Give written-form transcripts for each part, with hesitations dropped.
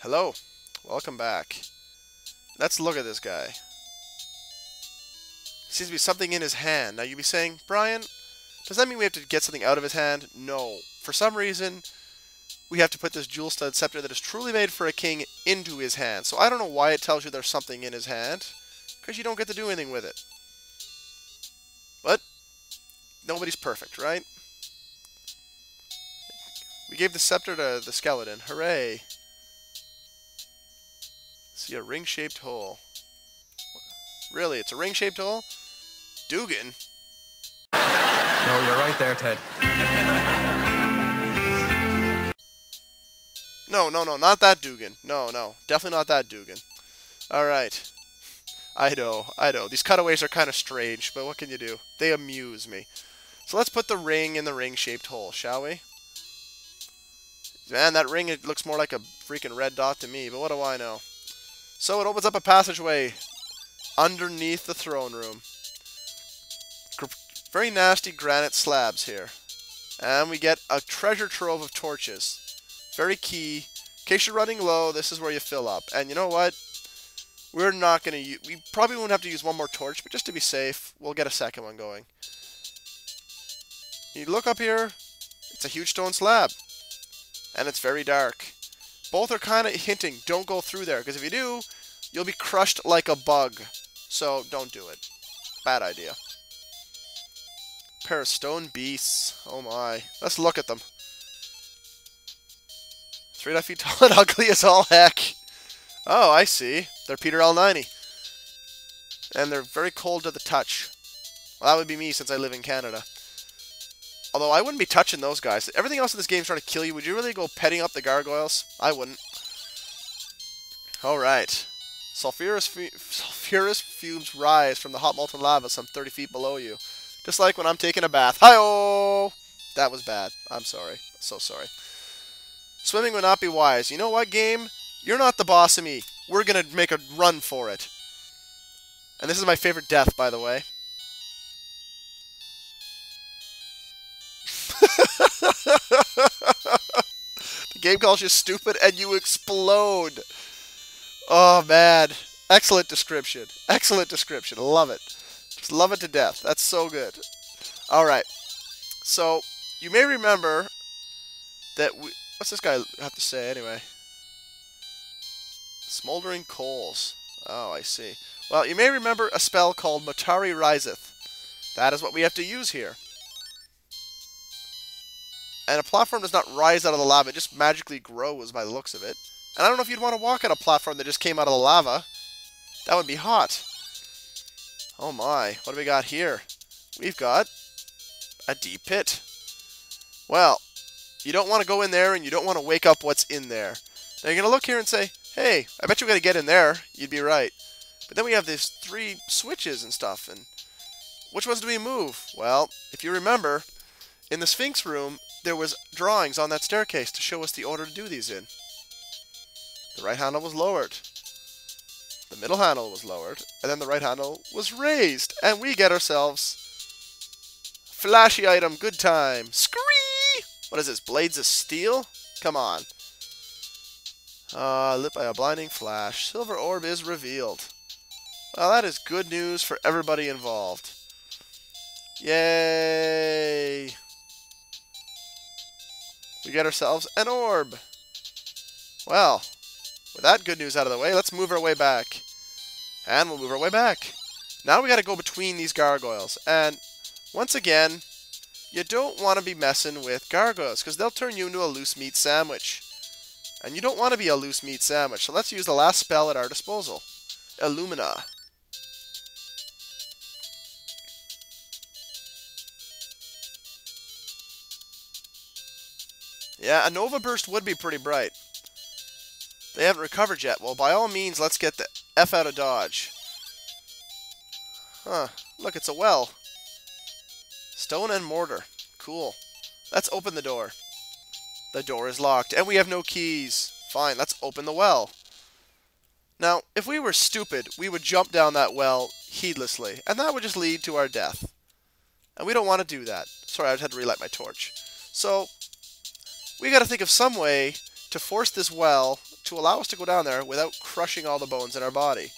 Hello, welcome back. Let's look at this guy. Seems to be something in his hand. Now you'd be saying, Brian, does that mean we have to get something out of his hand? No. For some reason, we have to put this jewel stud scepter that is truly made for a king into his hand. So I don't know why it tells you there's something in his hand, because you don't get to do anything with it. But nobody's perfect, right? We gave the scepter to the skeleton. Hooray. See a ring-shaped hole. Really, it's a ring-shaped hole? Dugan? No, you're right there, Ted. No, not that Dugan. No, definitely not that Dugan. Alright. I know. These cutaways are kind of strange, but what can you do? They amuse me. So let's put the ring in the ring-shaped hole, shall we? Man, that ring, it looks more like a freaking red dot to me, but what do I know? So it opens up a passageway underneath the throne room. Very nasty granite slabs here. And we get a treasure trove of torches. Very key. In case you're running low, this is where you fill up. And you know what? We're not going to use... We probably won't have to use one more torch, but just to be safe, we'll get a second one going. You look up here, it's a huge stone slab. And it's very dark. Both are kind of hinting, don't go through there, because if you do, you'll be crushed like a bug. So, don't do it. Bad idea. Pair of stone beasts. Oh my. Let's look at them. 3.5 feet tall and ugly as all heck. Oh, I see. They're Peter L90. And they're very cold to the touch. Well, that would be me since I live in Canada. Although I wouldn't be touching those guys. Everything else in this game is trying to kill you. Would you really go petting up the gargoyles? I wouldn't. Alright. Sulfurous fumes rise from the hot molten lava some 30 feet below you. Just like when I'm taking a bath. Hi-oh! That was bad. I'm sorry. So sorry. Swimming would not be wise. You know what, game? You're not the boss of me. We're going to make a run for it. And this is my favorite death, by the way. The game calls you stupid and you explode. Oh, man. Excellent description. Excellent description. Love it. Just love it to death. That's so good. Alright. So, you may remember that we... What's this guy have to say anyway? Smoldering coals. Oh, I see. Well, you may remember a spell called Motari Riseth. That is what we have to use here. And a platform does not rise out of the lava, it just magically grows by the looks of it. And I don't know if you'd want to walk on a platform that just came out of the lava. That would be hot. Oh my, what do we got here? We've got a deep pit. Well, you don't want to go in there and you don't want to wake up what's in there. Now you're going to look here and say, hey, I bet you're going to get in there. You'd be right. But then we have these 3 switches and stuff. And which ones do we move? Well, if you remember, in the Sphinx room, there was drawings on that staircase to show us the order to do these in. The right handle was lowered. The middle handle was lowered. And then the right handle was raised. And we get ourselves flashy item, good time. Scree! What is this, blades of steel? Come on. Lit by a blinding flash. Silver orb is revealed. Well, that is good news for everybody involved. Yay! We get ourselves an orb. Well, with that good news out of the way, let's move our way back. And we'll move our way back. Now we gotta go between these gargoyles. And, once again, you don't want to be messing with gargoyles, because they'll turn you into a loose meat sandwich. And you don't want to be a loose meat sandwich, so let's use the last spell at our disposal. Illumina. Yeah, a Nova Burst would be pretty bright. They haven't recovered yet. Well, by all means, let's get the F out of Dodge. Huh. Look, it's a well. Stone and mortar. Cool. Let's open the door. The door is locked, and we have no keys. Fine, let's open the well. Now, if we were stupid, we would jump down that well heedlessly, and that would just lead to our death. And we don't want to do that. Sorry, I just had to relight my torch. So, we got to think of some way to force this well to allow us to go down there without crushing all the bones in our body.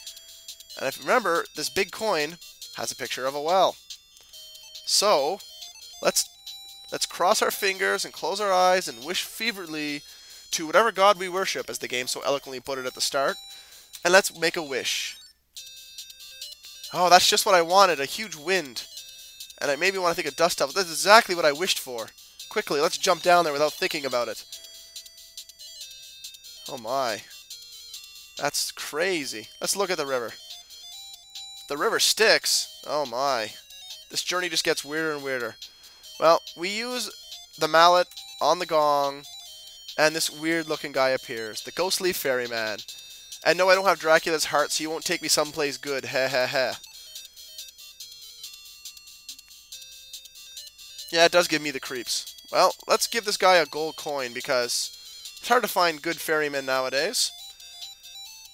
And if you remember, this big coin has a picture of a well. So, let's cross our fingers and close our eyes and wish feverishly to whatever god we worship, as the game so eloquently put it at the start. And let's make a wish. Oh, that's just what I wanted, a huge wind. And I maybe want to think of dust devils. That's exactly what I wished for. Quickly, let's jump down there without thinking about it. Oh my. That's crazy. Let's look at the river. The river Styx. Oh my. This journey just gets weirder and weirder. Well, we use the mallet on the gong, and this weird looking guy appears. The ghostly ferryman. And no, I don't have Dracula's heart, so you won't take me someplace good. Heh heh heh. Yeah, it does give me the creeps. Well, let's give this guy a gold coin, because it's hard to find good ferrymen nowadays.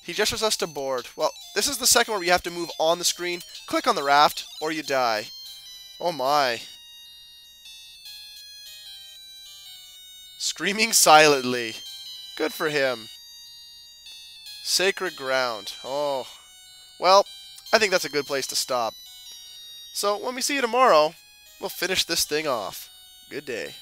He gestures us to board. Well, this is the second one where you have to move on the screen. Click on the raft, or you die. Oh my. Screaming silently. Good for him. Sacred ground. Oh. Well, I think that's a good place to stop. So, when we see you tomorrow, we'll finish this thing off. Good day.